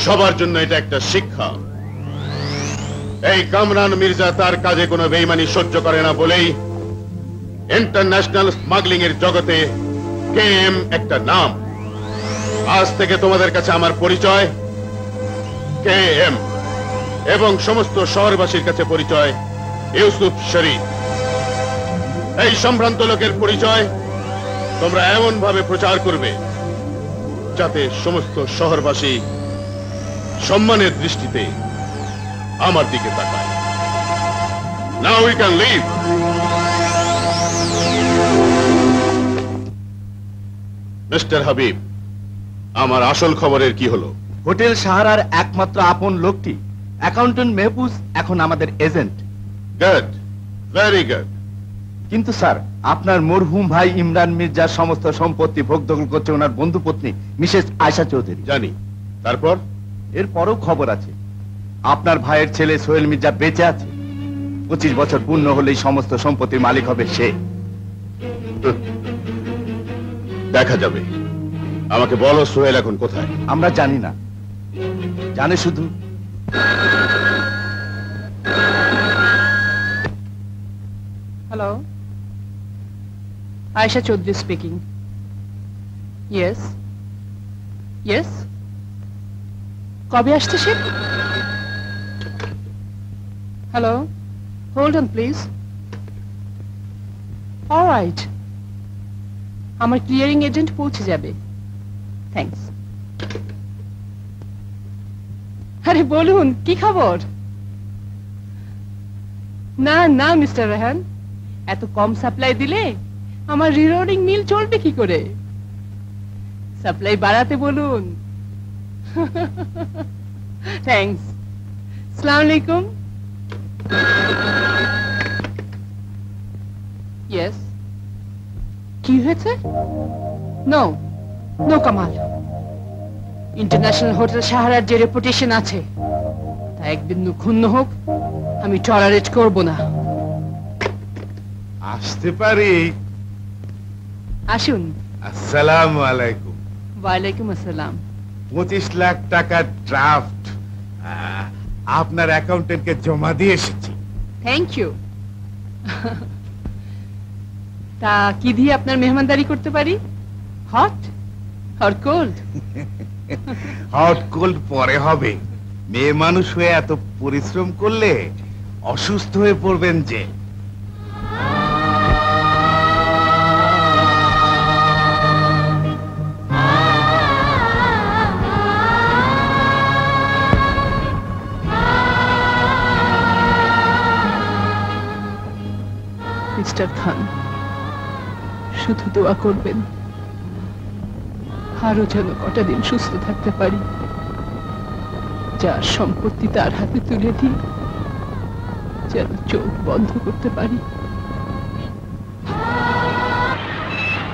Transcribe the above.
সবার জন্য এটা একটা শিক্ষা। এই কামরান মির্জা তার কাজে কোনো বেইমানি সহ্য করে না বলেই ইন্টারন্যাশনাল স্মাগলিং এর জগতে কেএম একটা নাম। আজ থেকে তোমাদের কাছে আমার পরিচয় কেএম, এবং সমস্ত শহরবাসীর কাছে পরিচয় ইউসুফ শরীফ। এই সম্ভ্রান্ত লোকের পরিচয় তোমরা এমন ভাবে প্রচার করবে যাতে সমস্ত শহরবাসী সম্মানের দৃষ্টিতে আমার দিকে তাকায়। Now we can leave. Mister Habib, আমার আসল খবরের কি হলো? হোটেল সাহারার একমাত্র আপন লোকটি অ্যাকাউন্টেন্ট মেহফুজ এখন আমাদের এজেন্ট। Good, very good. কিন্তু স্যার, আপনার মরহুম ভাই ইমরান মির্জার সমস্ত সম্পত্তি ভোগ দখল করছে ওনার বন্ধু পত্নী মিসেস আয়শা চৌধুরী। জানি। তারপর? এরপরও খবর আছে আপনার ভাইয়ের ছেলে সোহেল মির্জা বেঁচে আছে। 25 বছর পূর্ণ হলেই সমস্ত সম্পত্তির মালিক হবে সে। দেখা যাবে। আমাকে বলো সোহেল এখন কোথায়? আমরা জানি না, জানে শুধু Hello, Aisha Chaudhary speaking. Yes, yes. কবে আসছে সে? Hello, hold on please. All right. আমার ক্লিয়ারিং এজেন্ট পৌঁছে যাবে। থ্যাঙ্কস। আরে বলুন, কি খবর? না না মিস্টার রেহান, এত কম সাপ্লাই দিলে আমার রিলোডিং মিল চলবে কি করে? সাপ্লাই বাড়াতে বলুন। থ্যাঙ্কস। আসসালামু আলাইকুম। ইয়েস। কি হয়েছে? No no Kamal, international hotel সাহারার যে রেপুটেশন আছে তা একবিন্দু ক্ষুণ্ণ হোক আমি টলারেট করব না। আসতে পারি? আসুন। আসসালামু আলাইকুম। ওয়ালাইকুম আসসালাম। 25 লাখ টাকার ড্রাফট আপনার অ্যাকাউন্টেন্টকে জমা দিয়ে এসেছি। Thank you. তা কি দিয়ে আপনার মেহমানদারি করতে পারি? Hot or cold? Hot cold পরে হবে। মেয়ে মানুষ হয়ে এত পরিশ্রম করলে অসুস্থ হয়ে পড়বেন যে। মিস্টার খান, শুধু দোয়া করবেন আরো যেন কটা দিন সুস্থ থাকতে পারি, যার সম্পত্তি তার হাতে তুলে দিই যেন চোখ বন্ধ করতে পারি।